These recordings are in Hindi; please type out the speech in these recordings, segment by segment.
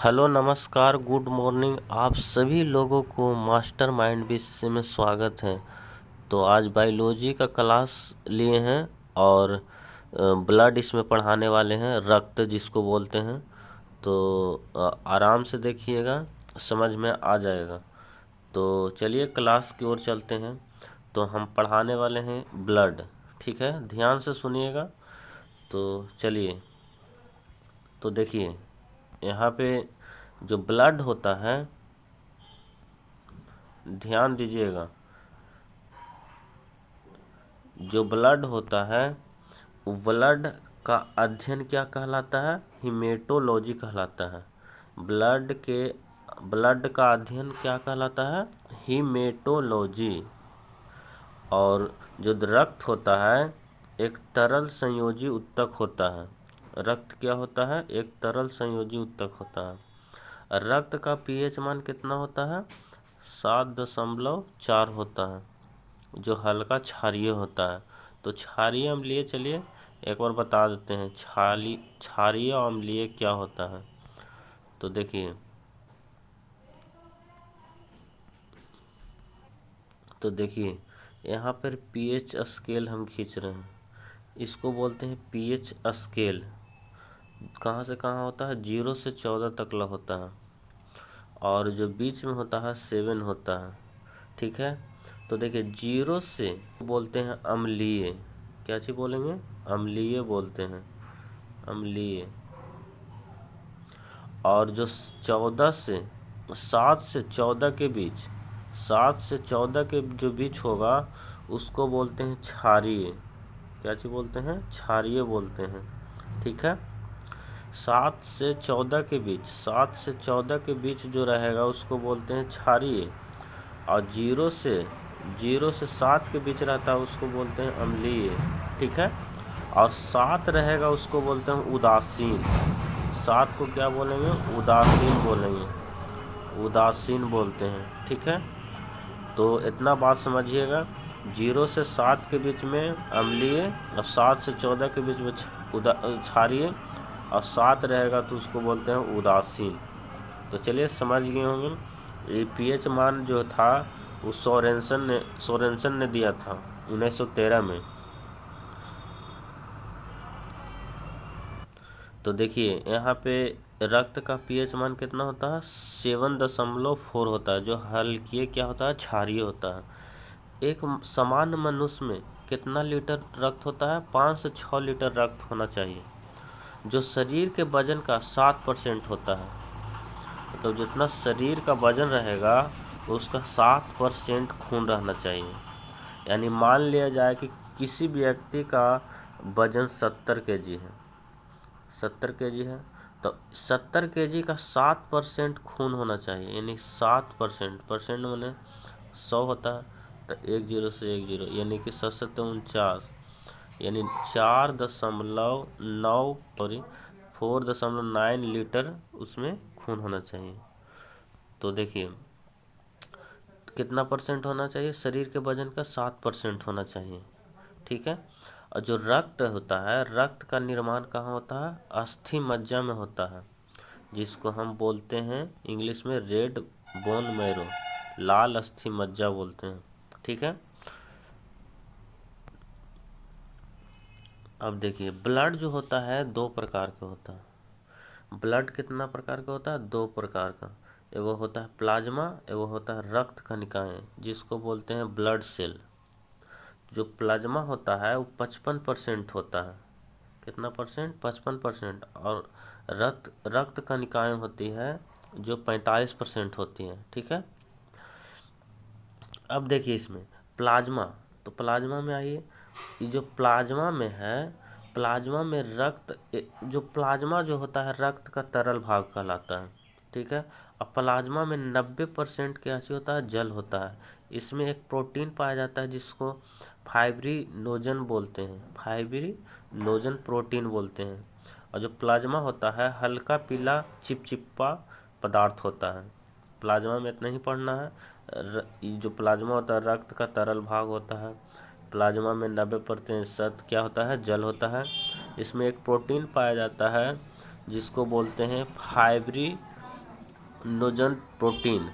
हेलो नमस्कार गुड मॉर्निंग। आप सभी लोगों को मास्टरमाइंड विषय में स्वागत है। तो आज बायोलॉजी का क्लास लिए हैं और ब्लड इसमें पढ़ाने वाले हैं, रक्त जिसको बोलते हैं। तो आराम से देखिएगा, समझ में आ जाएगा। तो चलिए क्लास की ओर चलते हैं। तो हम पढ़ाने वाले हैं ब्लड, ठीक है, ध्यान से सुनिएगा। तो चलिए, तो देखिए यहाँ पे जो ब्लड होता है, ध्यान दीजिएगा, जो ब्लड होता है ब्लड का अध्ययन क्या कहलाता है? हीमेटोलॉजी कहलाता है। ब्लड का अध्ययन क्या कहलाता है? हीमेटोलॉजी। और जो रक्त होता है एक तरल संयोजी उत्तक होता है। रक्त क्या होता है? एक तरल संयोजी उत्तक होता है। रक्त का पीएच मान कितना होता है? 7.4 होता है, जो हल्का क्षारीय होता है। तो क्षारीय अम्लीय, चलिए एक बार बता देते हैं क्षारीय अम्लीय क्या होता है। तो देखिए, यहाँ पर पीएच स्केल हम खींच रहे हैं, इसको बोलते हैं पीएच स्केल। कहाँ से कहाँ होता है? 0 से 14 तक ला होता है, और जो बीच में होता है 7 होता है, ठीक है। तो देखिए 0 से बोलते हैं अम्लीय। क्या चीज बोलेंगे? अम्लीय बोलते हैं, अम्लीय। और जो 7 से 14 के बीच, 7 से 14 के जो बीच होगा उसको बोलते हैं क्षारीय। क्या चीज बोलते हैं? क्षारीय बोलते हैं, ठीक है। 7 से 14 के बीच, 7 से 14 के बीच जो रहेगा उसको बोलते हैं क्षारीय। और 0 से 7 के बीच रहता है उसको बोलते हैं अम्लीय, ठीक है। और 7 रहेगा उसको बोलते हैं उदासीन। 7 को क्या बोलेंगे? उदासीन बोलेंगे, उदासीन बोलते हैं, ठीक है। तो इतना बात समझिएगा, 0 से 7 के बीच में अम्लीय, और 7 से 14 के बीच में क्षारीय, और 7 रहेगा तो उसको बोलते हैं उदासीन। तो चलिए समझ गए होंगे। ये पीएच मान जो था वो सोरेंसन ने दिया था 1913 में। तो देखिए यहाँ पे रक्त का पीएच मान कितना होता है? 7.4 होता है, जो हल्की क्या होता है? क्षारीय होता है। एक सामान्य मनुष्य में कितना लीटर रक्त होता है? 5 से 6 लीटर रक्त होना चाहिए, जो शरीर के वजन का 7% होता है। तो जितना शरीर का वजन रहेगा उसका 7% खून रहना चाहिए। यानी मान लिया जाए कि किसी व्यक्ति का वजन 70 केजी है, 70 केजी है, तो 70 केजी का 7% खून होना चाहिए। यानी 7%, परसेंट मैंने 100 होता है, तो 10 से 10, यानी कि 749, यानी 4.9 लीटर उसमें खून होना चाहिए। तो देखिए कितना परसेंट होना चाहिए? शरीर के वजन का 7% होना चाहिए, ठीक है। और जो रक्त होता है, रक्त का निर्माण कहाँ होता है? अस्थि मज्जा में होता है, जिसको हम बोलते हैं इंग्लिश में रेड बोन मैरो, लाल अस्थि मज्जा बोलते हैं, ठीक है। अब देखिए ब्लड जो होता है 2 प्रकार का होता है। ब्लड कितना प्रकार का होता है? 2 प्रकार का। एगो होता है प्लाज्मा, एगो होता है रक्त कणिकाएं, जिसको बोलते हैं ब्लड सेल। जो प्लाज्मा होता है वो 55% होता है। कितना परसेंट? 55%। और रक्त कणिकाएं होती है जो 45% होती हैं, ठीक है। अब देखिए इसमें प्लाज्मा, तो प्लाज्मा में आइए, ये जो प्लाज्मा में है, प्लाज्मा में रक्त, जो प्लाज्मा जो होता है रक्त का तरल भाग कहलाता है, ठीक है। अब प्लाज्मा में 90% क्या चीज होता है? जल होता है। इसमें एक प्रोटीन पाया जाता है जिसको फाइब्रिनोजन बोलते हैं, फाइब्रिनोजन प्रोटीन बोलते हैं। और जो प्लाज्मा होता है हल्का पीला चिपचिपा पदार्थ होता है। प्लाज्मा में इतना ही पढ़ना है। जो प्लाज्मा होता है रक्त का तरल भाग होता है। प्लाज्मा में 90% क्या होता है? जल होता है। इसमें एक प्रोटीन पाया जाता है जिसको बोलते हैं नोजन प्रोटीन,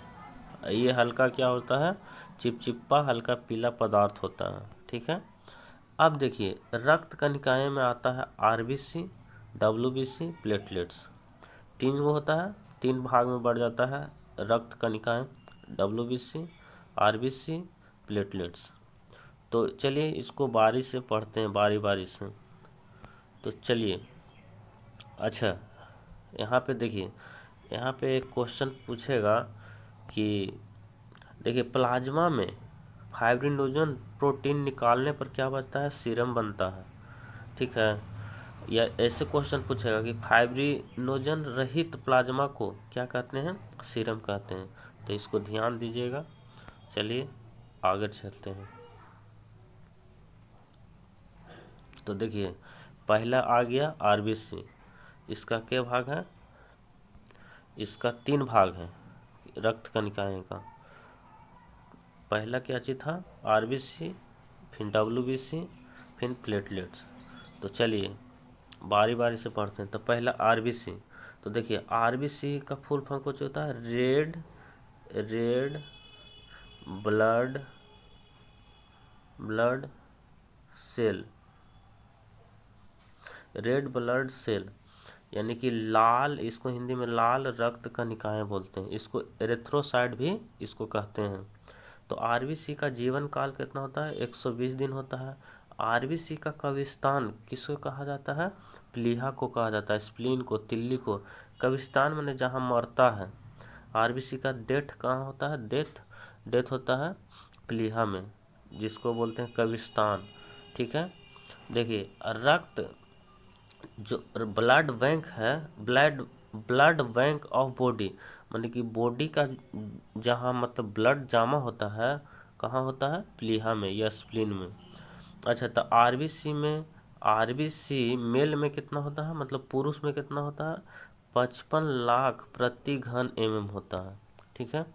ये हल्का क्या होता है, चिपचिपा हल्का पीला पदार्थ होता है। ठीक है। अब देखिए रक्त कणिकाएं में आता है आरबीसी, डब्ल्यूबीसी, प्लेटलेट्स। तीन वो होता है, तीन भाग में बढ़ जाता है रक्त कणिकाएं, डब्ल्यूबीसी, आरबीसी, प्लेटलेट्स। तो चलिए इसको बारी से पढ़ते हैं, बारी बारी से। तो चलिए, अच्छा यहाँ पे देखिए, यहाँ पे एक क्वेश्चन पूछेगा कि देखिए प्लाज्मा में फाइब्रिनोजन प्रोटीन निकालने पर क्या बचता है, सीरम बनता है। ठीक है। या ऐसे क्वेश्चन पूछेगा कि फाइब्रिनोजन रहित प्लाज्मा को क्या कहते हैं, सीरम कहते हैं। तो इसको ध्यान दीजिएगा। चलिए आगे चलते हैं। तो देखिए पहला आ गया आरबीसी, इसका क्या भाग है, इसका तीन भाग है रक्त कणिकाएं का। पहला क्या चीज था, आरबीसी, फिर डब्ल्यूबीसी, फिर प्लेटलेट्स। तो चलिए बारी बारी से पढ़ते हैं। तो पहला आरबीसी, तो देखिए आरबीसी का फुल फॉर्म कुछ होता है, red blood cell, red blood cell, यानी कि लाल, इसको हिंदी में लाल रक्त कणिकाएं बोलते हैं। इसको एरिथ्रोसाइट भी इसको कहते हैं। तो आरबीसी का जीवन काल कितना होता है, 120 दिन होता है। आरबीसी का कविस्तान किसको कहा जाता है, प्लीहा को कहा जाता है, स्प्लीन को, तिल्ली को। कविस्तान माने जहाँ मरता है। आरबीसी का डेथ कहाँ होता है, डेथ होता है प्लीहा में, जिसको बोलते हैं कविस्तान। ठीक है। देखिए रक्त जो ब्लड बैंक है, ब्लड बैंक ऑफ बॉडी, माने कि बॉडी का जहाँ मतलब ब्लड जमा होता है, कहाँ होता है, प्लीहा में या स्प्लीन में। अच्छा, तो आरबीसी में, आरबीसी मेल में कितना होता है, मतलब पुरुष में कितना होता है, 55 लाख प्रति घन mm होता है। ठीक है।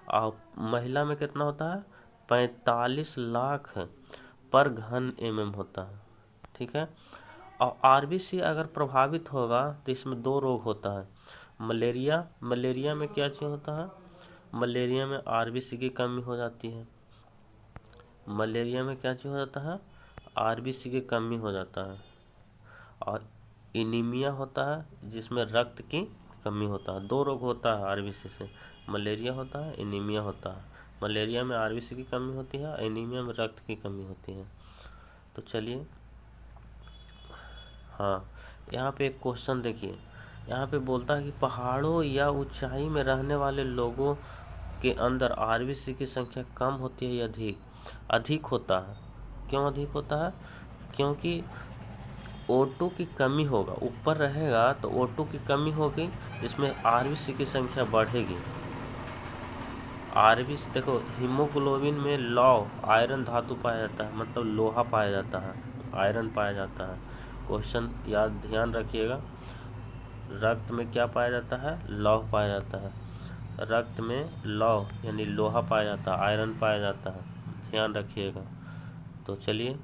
और महिला में कितना होता है, 45 लाख पर घन mm होता है। ठीक है। और आरबीसी अगर प्रभावित होगा तो इसमें दो रोग होता है, मलेरिया में क्या चीज़ होता है, मलेरिया में आरबीसी की कमी हो जाती है। मलेरिया में क्या चीज़ हो जाता है, आरबीसी की कमी हो जाता है। और एनीमिया होता है जिसमें रक्त की कमी होता है। दो रोग होता है आरबीसी से, मलेरिया होता है, एनीमिया होता है। मलेरिया में आरबीसी की कमी होती है, एनीमिया में रक्त की कमी होती है। तो चलिए, हाँ यहाँ पे एक क्वेश्चन देखिए, यहाँ पे बोलता है कि पहाड़ों या ऊंचाई में रहने वाले लोगों के अंदर आरबीसी की संख्या कम होती है या अधिक होता है। क्यों अधिक होता है, क्योंकि O2 की कमी होगा, ऊपर रहेगा तो O2 की कमी होगी, इसमें आरबीसी की संख्या बढ़ेगी। आरबीसी देखो, हीमोग्लोबिन में लौह आयरन धातु पाया जाता है, मतलब लोहा पाया जाता है, आयरन पाया जाता है। क्वेश्चन याद ध्यान रखिएगा, रक्त में क्या पाया जाता है, लौह पाया जाता है। रक्त में लौह यानी लोहा पाया जाता है, आयरन पाया जाता है, ध्यान रखिएगा। तो चलिए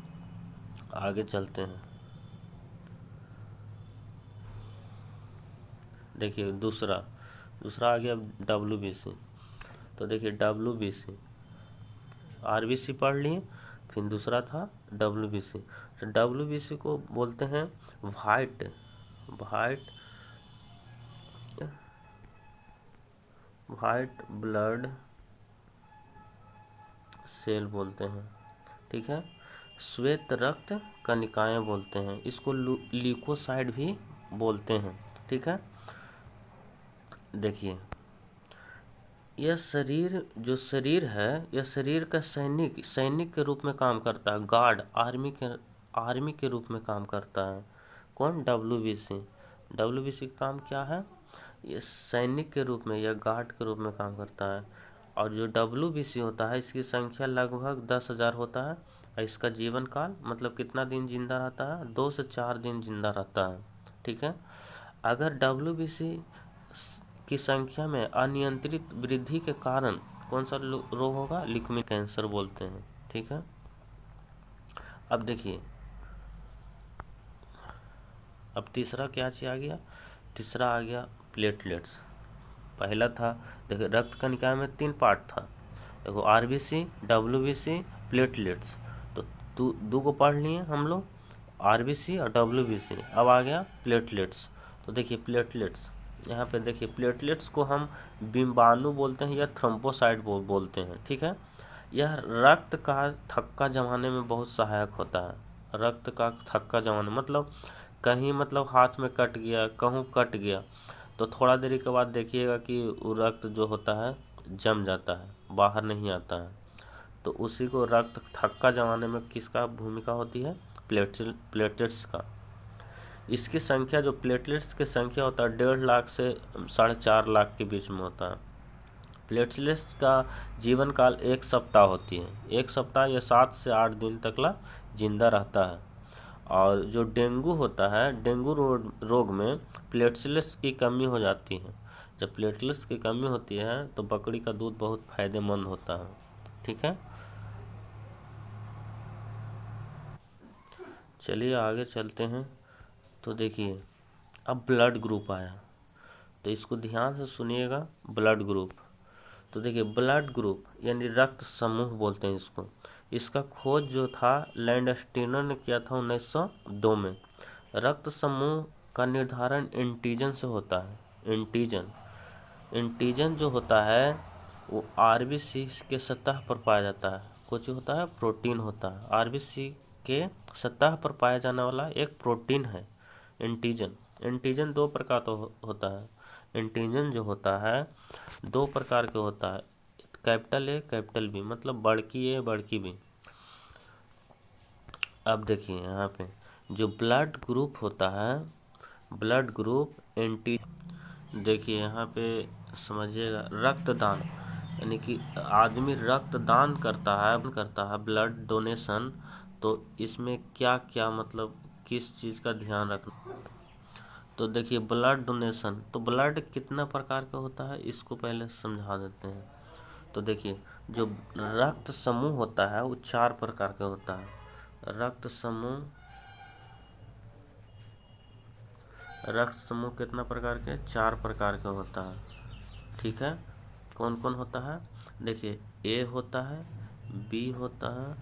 आगे चलते हैं। देखिए दूसरा आ गया डब्ल्यूबीसी। तो देखिए डब्ल्यूबीसी, आरबीसी पढ़ लिए, फिर दूसरा था डब्ल्यूबीसी। तो डब्ल्यूबीसी को बोलते हैं वाइट ब्लड सेल बोलते हैं। ठीक है। श्वेत रक्त कणिकाएं बोलते हैं, इसको ल्यूकोसाइट भी बोलते हैं। ठीक है। देखिए यह शरीर है, यह शरीर का सैनिक के रूप में काम करता है, गार्ड, आर्मी के रूप में काम करता है। कौन, डब्ल्यूबीसी का काम क्या है, ये सैनिक के रूप में या गार्ड के रूप में काम करता है। और जो डब्ल्यूबीसी होता है इसकी संख्या लगभग 10,000 होता है। और इसका जीवन काल मतलब कितना दिन जिंदा रहता है, 2 से 4 दिन जिंदा रहता है। ठीक है। अगर डब्ल्यूबीसी की संख्या में अनियंत्रित वृद्धि के कारण कौन सा रोग होगा, ल्यूकेमिया, कैंसर बोलते हैं। ठीक है। अब देखिए, अब तीसरा क्या चीज आ गया, तीसरा आ गया प्लेटलेट्स। पहला था, देखो रक्त कणिका में 3 पार्ट था, देखो आरबीसी, डब्ल्यूबीसी, प्लेटलेट्स। तो दो को पढ़ लिए हम लोग, आरबीसी और डब्ल्यूबीसी। अब आ गया प्लेटलेट्स। तो देखिए प्लेटलेट्स, यहाँ पे देखिए प्लेटलेट्स को हम बिम्बाणु बोलते हैं या थ्रोम्बोसाइट बोलते हैं, ठीक है। यह रक्त का थक्का जमाने में बहुत सहायक होता है। रक्त का थक्का जमाने मतलब कहीं मतलब हाथ में कट गया, कहूँ कट गया, तो थोड़ा देरी के बाद देखिएगा कि वो रक्त जो होता है जम जाता है, बाहर नहीं आता है। तो उसी को रक्त थक्का जमाने में किसका भूमिका होती है? प्लेटलेट्स का। इसकी संख्या, जो प्लेटलेट्स की संख्या होता है 1.5 लाख से 4.5 लाख के बीच में होता है। प्लेटलेट्स का जीवन काल 1 सप्ताह होती है, 1 सप्ताह या 7 से 8 दिन तक ला जिंदा रहता है। और जो डेंगू होता है, डेंगू रोग में प्लेटलेट्स की कमी हो जाती है। जब प्लेटलेट्स की कमी होती है तो बकरी का दूध बहुत फायदेमंद होता है, ठीक है। चलिए आगे चलते हैं। तो देखिए अब ब्लड ग्रुप आया, तो इसको ध्यान से सुनिएगा। ब्लड ग्रुप, तो देखिए ब्लड ग्रुप यानी रक्त समूह बोलते हैं इसको। इसका खोज जो था लैंडस्टीनर ने किया था 1902 में। रक्त समूह का निर्धारण एंटीजन से होता है। एंटीजन जो होता है वो आरबीसी के सतह पर पाया जाता है। कुछ होता है प्रोटीन होता है, आरबीसी के सतह पर पाया जाने वाला एक प्रोटीन है एंटीजन। एंटीजन 2 प्रकार का होता है। एंटीजन जो होता है 2 प्रकार के होता है, कैपिटल ए कैपिटल बी, मतलब बड़की ए बड़की बी। अब देखिए यहाँ पे जो ब्लड ग्रुप होता है, ब्लड ग्रुप एंटी, देखिए यहाँ पे समझिएगा, रक्तदान यानी कि आदमी रक्तदान करता है ब्लड डोनेशन। तो इसमें क्या क्या मतलब किस चीज़ का ध्यान रखना। तो देखिए ब्लड डोनेशन, तो ब्लड कितना प्रकार का होता है इसको पहले समझा देते हैं। तो देखिए जो रक्त समूह होता है वो 4 प्रकार का होता है। रक्त समूह कितना प्रकार के? 4 प्रकार का होता है, ठीक है। कौन कौन होता है? देखिए ए होता है, बी होता है,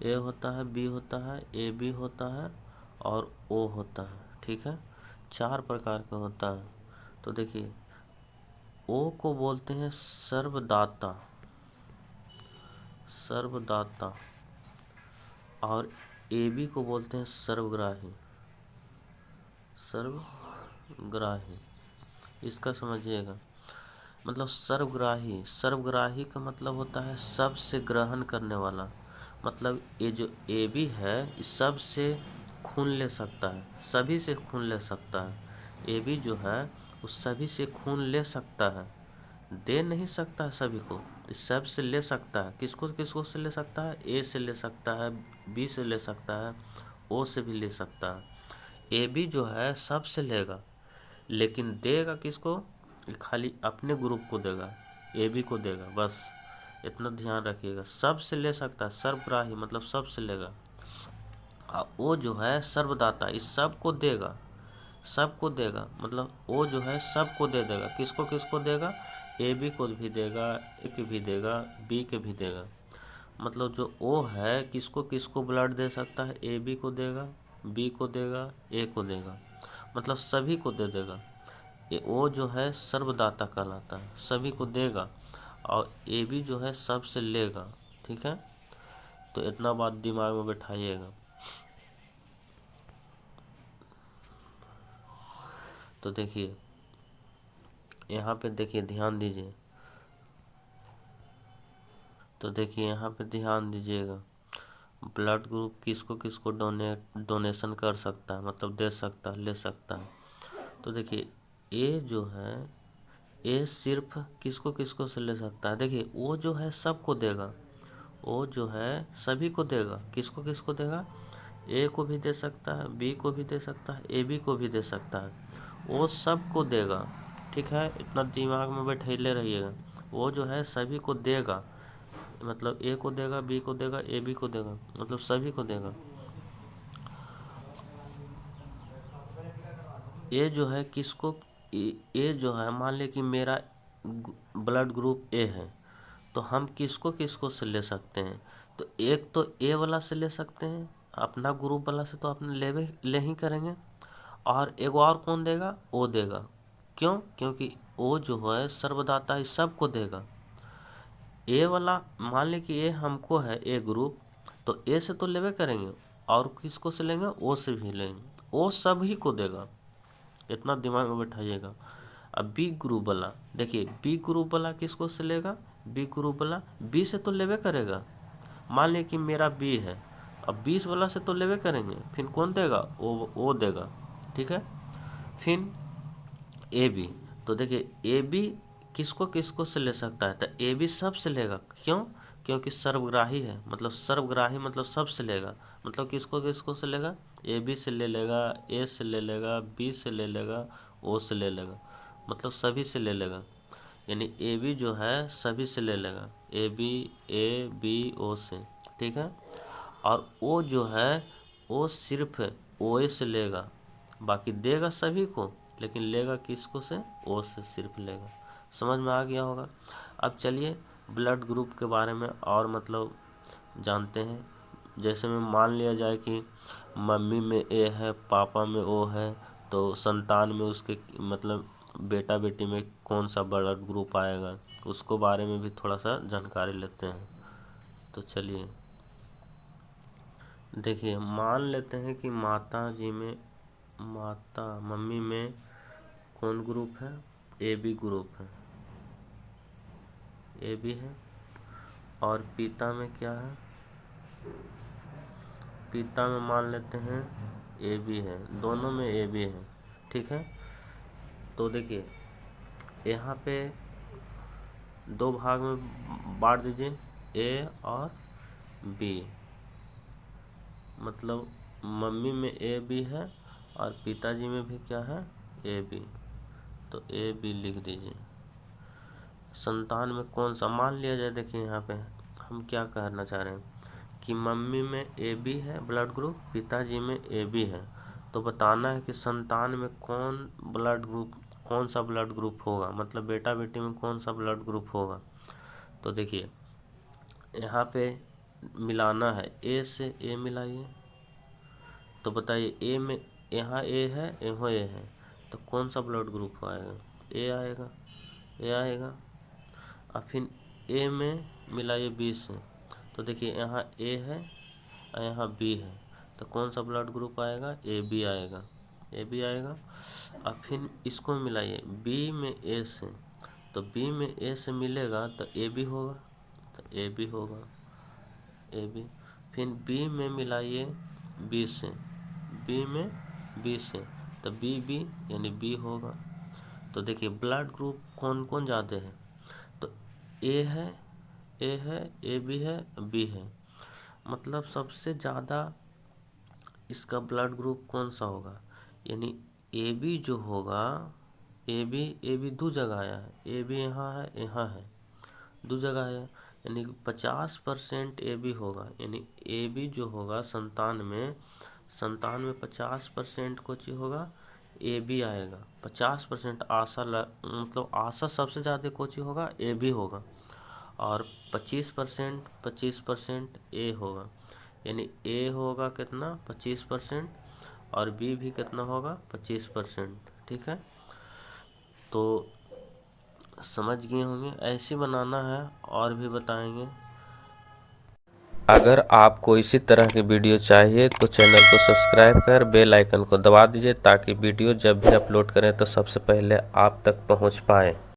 ए होता है, बी होता है, ए बी होता है और ओ होता है, ठीक है। 4 प्रकार का होता है। तो देखिए ओ को बोलते हैं सर्वदाता, और ए बी को बोलते हैं सर्वग्राही। इसका समझिएगा, मतलब सर्वग्राही का मतलब होता है सबसे ग्रहण करने वाला। मतलब ये जो ए बी है इस सब से खून ले सकता है, सभी से खून ले सकता है। ए बी जो है वो सभी से खून ले सकता है, दे नहीं सकता है सभी को, इस सब से ले सकता है। किसको किसको से ले सकता है? ए से ले सकता है, बी से ले सकता है, ओ से भी ले सकता है। ए बी जो है सब से लेगा, लेकिन देगा किसको? खाली अपने ग्रुप को देगा, ए बी को देगा, बस इतना ध्यान रखिएगा। सब से ले सकता है, सर्वग्राही मतलब सब से लेगा। वो जो है सर्वदाता, इस सबको देगा, मतलब वो जो है सबको दे देगा। किसको किसको देगा? ए बी को भी देगा, ए के भी देगा, बी के भी देगा। मतलब जो ओ है किसको किसको ब्लड दे सकता है? ए बी को देगा, बी को देगा, ए को देगा, मतलब सभी को दे देगा। ये ओ जो है सर्वदाता कहलाता है, सभी को देगा। और ए बी जो है सबसे लेगा, ठीक है। तो इतना बात दिमाग में बैठाइएगा। तो देखिए यहाँ पे देखिए ध्यान दीजिए, तो देखिए यहाँ पे ध्यान दीजिएगा, ब्लड ग्रुप किसको किसको डोनेशन कर सकता है, मतलब दे सकता है, ले सकता है। तो देखिए ए जो है, ए सिर्फ किसको किसको से ले सकता है? देखिए वो जो है सबको देगा, वो जो है सभी को देगा। किसको किसको देगा? ए को भी दे सकता है, बी को भी दे सकता है, ए बी को भी दे सकता है, वो सबको देगा, ठीक है। इतना दिमाग में बैठे रहिएगा। वो जो है सभी को देगा, मतलब ए को देगा, बी को देगा, ए बी को देगा, मतलब सभी को देगा। ए जो है किसको, ए जो है मान ले कि मेरा ब्लड ग्रुप ए है, तो हम किसको किसको से ले सकते हैं, तो एक तो ए वाला से ले सकते हैं, अपना ग्रुप वाला से तो अपने ले ही करेंगे, और एक और कौन देगा, ओ देगा। क्यों? क्योंकि ओ जो है सर्वदाता ही सबको देगा। ए वाला मान ले कि ए हमको है ए ग्रुप, तो ए से तो लेवे करेंगे, और किसको से लेंगे, ओ से भी लेंगे, ओ सभी को देगा। इतना दिमाग में बैठाइएगा। अब बी ग्रुप वाला देखिए, बी ग्रुप वाला किसको से लेगा, बी ग्रुप वाला बी से तो लेवे करेगा। मान ले कि मेरा बी है, अब 20 वाला से तो लेवे करेंगे, फिर कौन देगा, ओ देगा। ठीक है, फिर ए बी, तो देखिए ए बी किसको किसको से ले सकता है, तो ए बी सब से लेगा। क्यों? क्योंकि सर्वग्राही है, मतलब सर्वग्राही मतलब सब से लेगा, मतलब किसको किसको से लेगा, ए बी से ले लेगा, ए से ले लेगा, बी से ले लेगा, ओ से ले लेगा, मतलब सभी से ले लेगा। यानी ए बी जो है सभी से ले लेगा, ए बी ओ से। ठीक है, और ओ जो है ओ सिर्फ ओ ए से लेगा, बाकी देगा सभी को, लेकिन लेगा किसको से, ओ से सिर्फ लेगा। समझ में आ गया होगा। अब चलिए ब्लड ग्रुप के बारे में और मतलब जानते हैं। जैसे में मान लिया जाए कि मम्मी में ए है, पापा में ओ है, तो संतान में उसके मतलब बेटा बेटी में कौन सा ब्लड ग्रुप आएगा, उसको बारे में भी थोड़ा सा जानकारी लेते हैं। तो चलिए देखिए, मान लेते हैं कि मम्मी में कौन ग्रुप है, ए बी ग्रुप है, ए बी है, और पिता में क्या है, पिता में मान लेते हैं ए बी है, दोनों में ए बी है। ठीक है, तो देखिए यहाँ पे दो भाग में बांट दीजिए, ए और बी, मतलब मम्मी में ए बी है और पिताजी में भी क्या है, ए बी, तो ए बी लिख दीजिए। संतान में कौन सा, मान लिया जाए, देखिए यहाँ पे हम क्या कहना चाह रहे हैं कि मम्मी में ए बी है ब्लड ग्रुप, पिताजी में ए बी है, तो बताना है कि संतान में कौन सा ब्लड ग्रुप होगा, मतलब बेटा बेटी में कौन सा ब्लड ग्रुप होगा। तो देखिए यहाँ पे मिलाना है, ए से ए मिलाइए, तो बताइए ए में, यहाँ ए है, यहाँ ए है, तो कौन सा ब्लड ग्रुप आएगा, ए आएगा, ए आएगा। और फिर ए में मिलाइए बी से, तो देखिए यहाँ ए है और यहाँ बी है, तो कौन सा ब्लड ग्रुप आएगा, ए बी आएगा, ए बी आएगा। और फिर इसको मिलाइए बी में ए से, तो बी में ए से मिलेगा तो ए बी होगा, तो ए बी होगा, ए बी। फिर बी में मिलाइए बी से, बी में बी से, तो बी बी यानी बी होगा। तो देखिए ब्लड ग्रुप कौन कौन ज़्यादा है, तो ए है, ए बी है, बी है, मतलब सबसे ज़्यादा इसका ब्लड ग्रुप कौन सा होगा, यानी ए बी जो होगा, ए बी दो जगह आया है, ए बी यहाँ है, दो जगह आया, यानी 50% ए बी होगा, यानी ए बी जो होगा संतान में 50% कोची होगा, ए बी आएगा। 50% मतलब आशा सबसे ज़्यादा कोची होगा, ए बी होगा, और 25% ए होगा, यानी ए होगा कितना, 25%, और बी भी कितना होगा, 25%। ठीक है, तो समझ गए होंगे, ऐसे बनाना है, और भी बताएंगे। अगर आपको इसी तरह की वीडियो चाहिए तो चैनल को सब्सक्राइब कर बेल आइकन को दबा दीजिए, ताकि वीडियो जब भी अपलोड करें तो सबसे पहले आप तक पहुंच पाए।